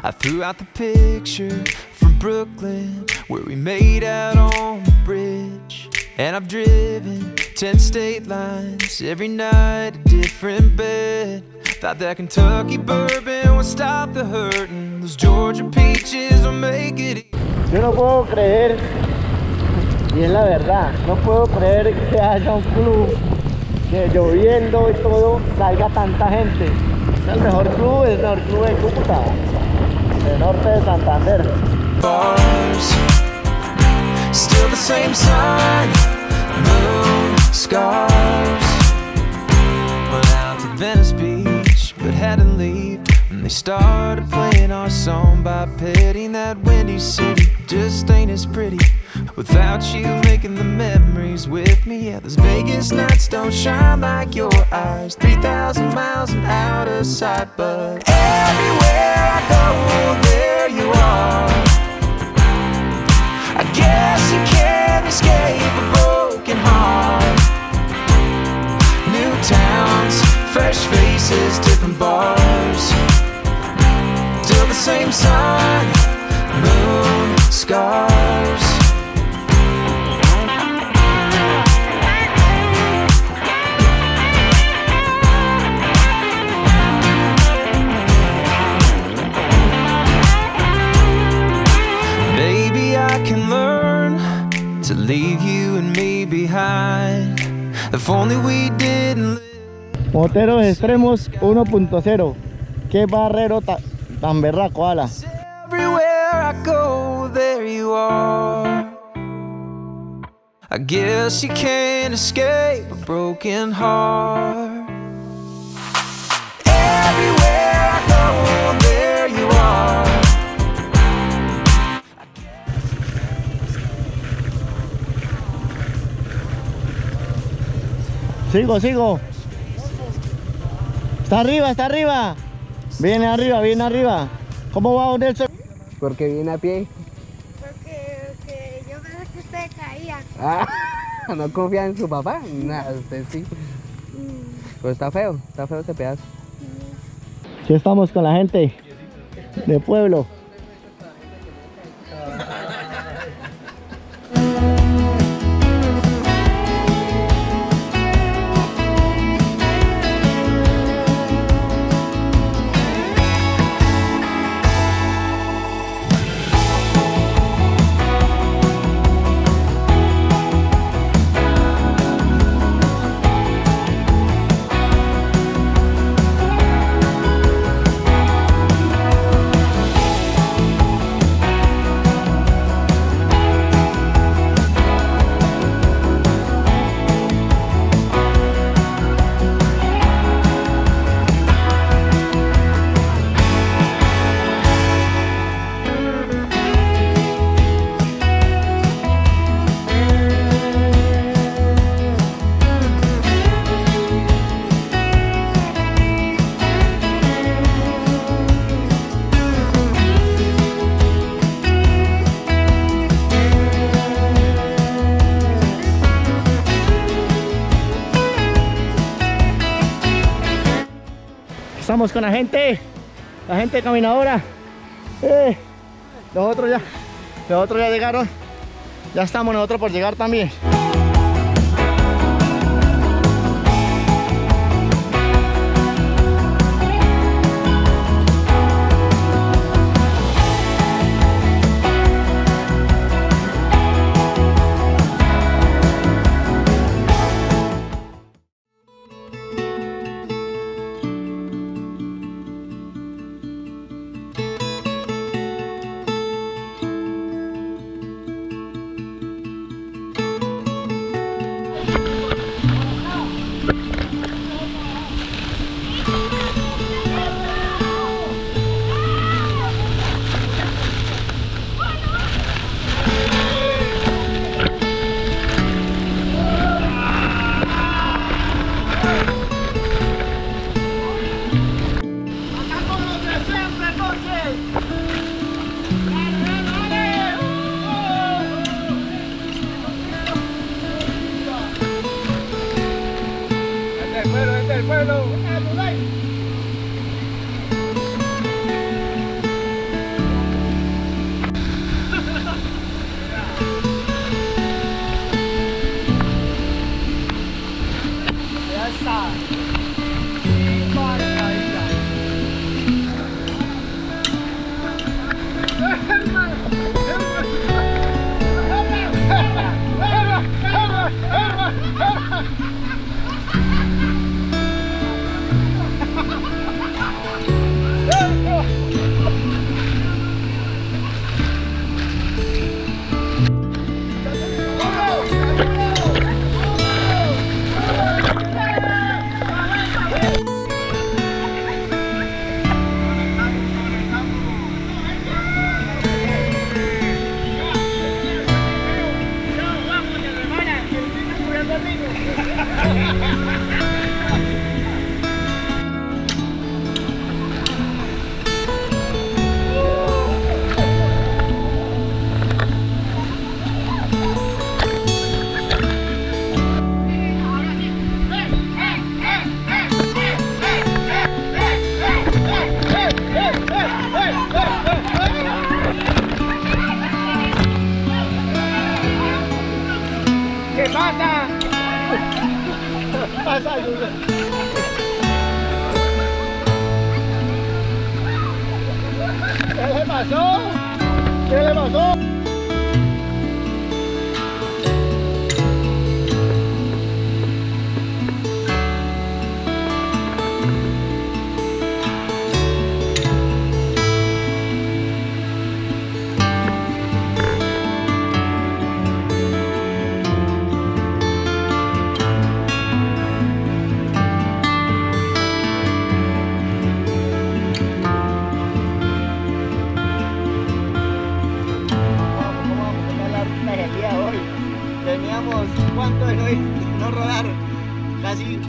I threw out the picture from Brooklyn where we made out on the bridge. And I've driven 10 state lines, every night a different bed. Thought that Kentucky bourbon would stop the hurting, those Georgia peaches will make it. Yo no puedo creer, y es la verdad, no puedo creer que haya un club que lloviendo y todo salga tanta gente. Es el mejor club de Cúcuta, el norte de Santander. Bars, still the same sun, moon, scars. Went out to Venice Beach, but had to leave when they started playing our song by pitting. That windy city just ain't as pretty without you making the memories with me. Yeah, those Vegas nights don't shine like your eyes, 3,000 miles and out of sight, but everywhere I go, there you are. I guess you can't escape a broken heart. New towns, fresh faces, different bars. Still the same sun, moon, scars. Maybe I can learn to leave you and me behind. If only we didn't live. Moteros extremos 1.0. Qué barrero tan berraco, ala. Everywhere I go, there you are. I guess you can't escape a broken heart. Everywhere I go, there you are. Sigo. Está arriba. Viene arriba. ¿Cómo va, Nelson? Porque viene a pie. Porque yo pensé que usted caía. Ah, no confía en su papá. Nada, usted sí. Pero está feo ese pedazo. Aquí estamos con la gente de pueblo. Estamos con la gente caminadora. Los otros ya llegaron. Ya estamos nosotros por llegar también. pasa? ¿Qué pasa, lluvia? ¿Qué le pasó? ¿Qué le pasó? Teníamos, ¿cuánto de no rodar? Casi